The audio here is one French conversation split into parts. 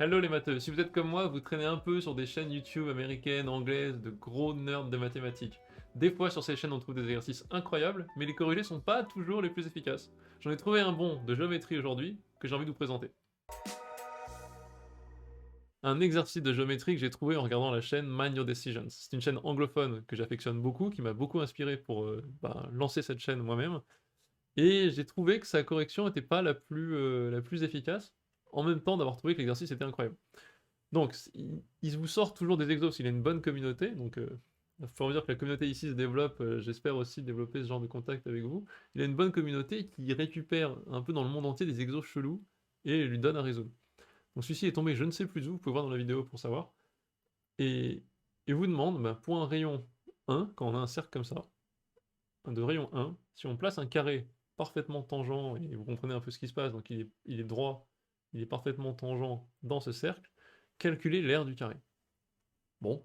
Hello les matheux, si vous êtes comme moi, vous traînez un peu sur des chaînes YouTube américaines, anglaises, de gros nerds de mathématiques. Des fois sur ces chaînes on trouve des exercices incroyables, mais les corrigés sont pas toujours les plus efficaces. J'en ai trouvé un bon de géométrie aujourd'hui, que j'ai envie de vous présenter. Un exercice de géométrie que j'ai trouvé en regardant la chaîne Mind Your Decisions. C'est une chaîne anglophone que j'affectionne beaucoup, qui m'a beaucoup inspiré pour lancer cette chaîne moi-même. Et j'ai trouvé que sa correction n'était pas la plus efficace, en même temps d'avoir trouvé que l'exercice était incroyable. Donc, il vous sort toujours des exos s'il a une bonne communauté. Donc, au fur et à mesure que la communauté ici se développe, j'espère aussi développer ce genre de contact avec vous. Il a une bonne communauté qui récupère un peu dans le monde entier des exos chelous et lui donne à résoudre. Donc, celui-ci est tombé je ne sais plus où, vous pouvez voir dans la vidéo pour savoir. Et il vous demande, bah, pour un rayon 1, quand on a un cercle comme ça, de rayon 1, si on place un carré parfaitement tangent, et vous comprenez un peu ce qui se passe, donc il est droit, il est parfaitement tangent dans ce cercle, calculez l'aire du carré. Bon,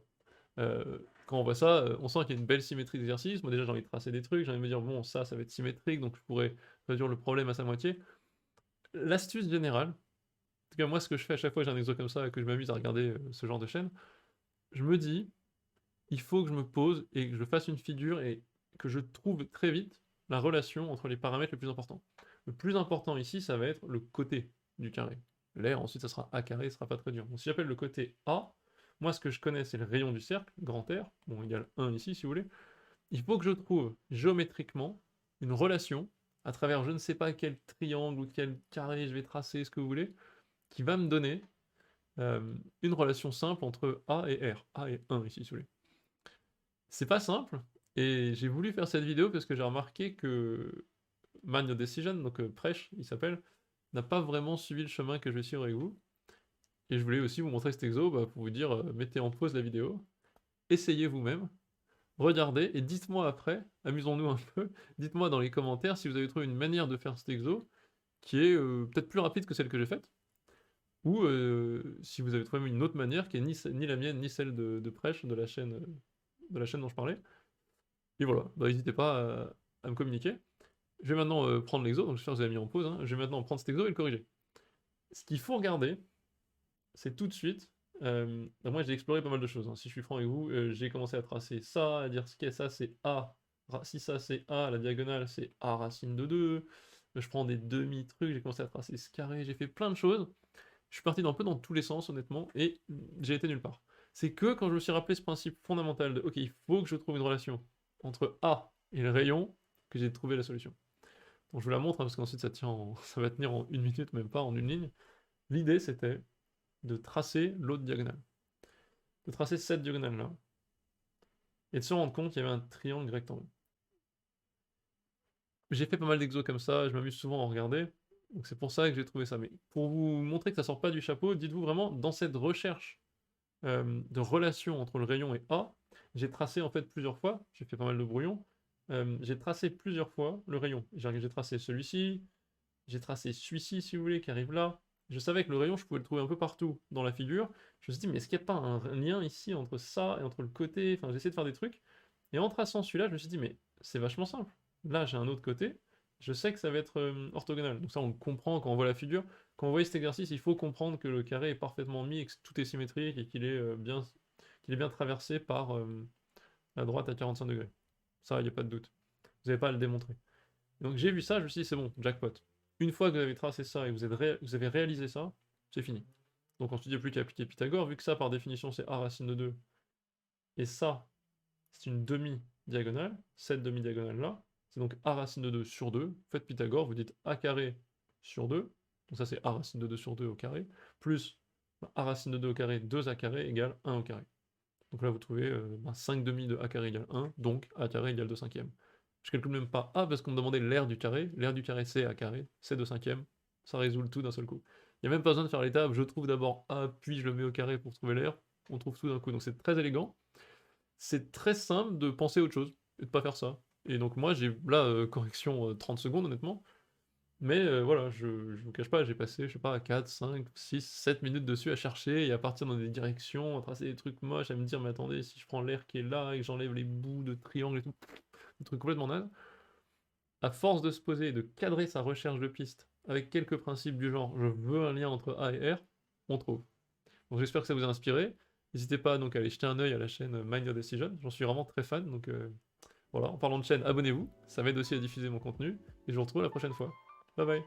quand on voit ça, on sent qu'il y a une belle symétrie d'exercice. Moi déjà j'ai envie de tracer des trucs, j'ai envie de me dire bon ça va être symétrique, donc je pourrais réduire le problème à sa moitié. L'astuce générale, en tout cas moi ce que je fais à chaque fois que j'ai un exo comme ça et que je m'amuse à regarder ce genre de chaîne, je me dis il faut que je me pose et que je fasse une figure et que je trouve très vite la relation entre les paramètres les plus importants. Le plus important ici, ça va être le côté du carré. L'air, ensuite, ça sera A carré, ce sera pas très dur. Donc si j'appelle le côté A, moi ce que je connais, c'est le rayon du cercle, grand R, bon, égale 1 ici si vous voulez. Il faut que je trouve géométriquement une relation à travers je ne sais pas quel triangle ou quel carré je vais tracer, ce que vous voulez, qui va me donner une relation simple entre A et R. A et 1 ici si vous voulez. C'est pas simple, et j'ai voulu faire cette vidéo parce que j'ai remarqué que Man Your Decision, donc Prêche, il s'appelle, n'a pas vraiment suivi le chemin que je vais suivre avec vous. Et je voulais aussi vous montrer cet exo pour vous dire, mettez en pause la vidéo, essayez vous-même, regardez, et dites-moi après, amusons-nous un peu, dites-moi dans les commentaires si vous avez trouvé une manière de faire cet exo qui est peut-être plus rapide que celle que j'ai faite, ou si vous avez trouvé une autre manière qui est ni la mienne ni celle de Prêche, de la chaîne dont je parlais. Et voilà, bah, n'hésitez pas à me communiquer. Je vais maintenant prendre l'exo, donc j'espère que vous avez mis en pause, hein. Je vais maintenant prendre cet exo et le corriger. Ce qu'il faut regarder, c'est tout de suite. Donc moi j'ai exploré pas mal de choses, hein. Si je suis franc avec vous, j'ai commencé à tracer ça, à dire que ça c'est A. Si ça c'est A, la diagonale c'est A racine de 2. Je prends des demi-trucs, j'ai commencé à tracer ce carré, j'ai fait plein de choses. Je suis parti un peu dans tous les sens honnêtement, et j'ai été nulle part. C'est que quand je me suis rappelé ce principe fondamental de ok, il faut que je trouve une relation entre A et le rayon, que j'ai trouvé la solution. Donc je vous la montre hein, parce qu'ensuite ça va tenir en une minute, même pas en une ligne. L'idée c'était de tracer l'autre diagonale. De tracer cette diagonale-là. Et de se rendre compte qu'il y avait un triangle rectangle. J'ai fait pas mal d'exos comme ça, je m'amuse souvent à en regarder. Donc c'est pour ça que j'ai trouvé ça. Mais pour vous montrer que ça sort pas du chapeau, dites-vous vraiment, dans cette recherche de relation entre le rayon et A, j'ai tracé en fait plusieurs fois, j'ai fait pas mal de brouillons, j'ai tracé plusieurs fois le rayon. J'ai tracé celui-ci, j'ai tracé celui-ci, si vous voulez, qui arrive là. Je savais que le rayon, je pouvais le trouver un peu partout dans la figure. Je me suis dit, mais est-ce qu'il n'y a pas un lien ici entre ça et entre le côté? Enfin, j'ai essayé de faire des trucs. Et en traçant celui-là, je me suis dit, mais c'est vachement simple. Là, j'ai un autre côté. Je sais que ça va être orthogonal. Donc ça, on le comprend quand on voit la figure. Quand on voit cet exercice, il faut comprendre que le carré est parfaitement mis et que tout est symétrique et qu'il est bien traversé par la droite à 45 degrés. Ça, il n'y a pas de doute. Vous n'avez pas à le démontrer. Donc j'ai vu ça, je me suis dit, c'est bon, jackpot. Une fois que vous avez tracé ça et que vous avez réalisé ça, c'est fini. Donc ensuite, il n'y a plus qu'à appliquer Pythagore, vu que ça, par définition, c'est a racine de 2, et ça, c'est une demi-diagonale, cette demi-diagonale-là, c'est donc a racine de 2 sur 2. Faites Pythagore, vous dites a carré sur 2, donc ça c'est a racine de 2 sur 2 au carré, plus a racine de 2 au carré, 2a carré égale 1 au carré. Donc là, vous trouvez 5 demi de a carré égale 1, donc a carré égale 2 cinquièmes. Je calcule même pas a parce qu'on me demandait l'aire du carré. L'aire du carré, c'est a carré, c'est 2 cinquièmes. Ça résout le tout d'un seul coup. Il n'y a même pas besoin de faire l'étape, je trouve d'abord a, puis je le mets au carré pour trouver l'aire. On trouve tout d'un coup. Donc c'est très élégant. C'est très simple de penser à autre chose et de pas faire ça. Et donc moi, j'ai là, correction 30 secondes honnêtement. Mais voilà, je vous cache pas, j'ai passé, je sais pas, 4, 5, 6, 7 minutes dessus à chercher et à partir dans des directions, à tracer des trucs moches, à me dire, mais attendez, si je prends l'air qui est là et que j'enlève les bouts de triangle et tout, des trucs complètement naze. À force de se poser et de cadrer sa recherche de piste avec quelques principes du genre, je veux un lien entre A et R, on trouve. Donc j'espère que ça vous a inspiré. N'hésitez pas donc à aller jeter un œil à la chaîne Mind Your Decision, j'en suis vraiment très fan, donc voilà, en parlant de chaîne, abonnez-vous, ça m'aide aussi à diffuser mon contenu, et je vous retrouve la prochaine fois. Bye bye.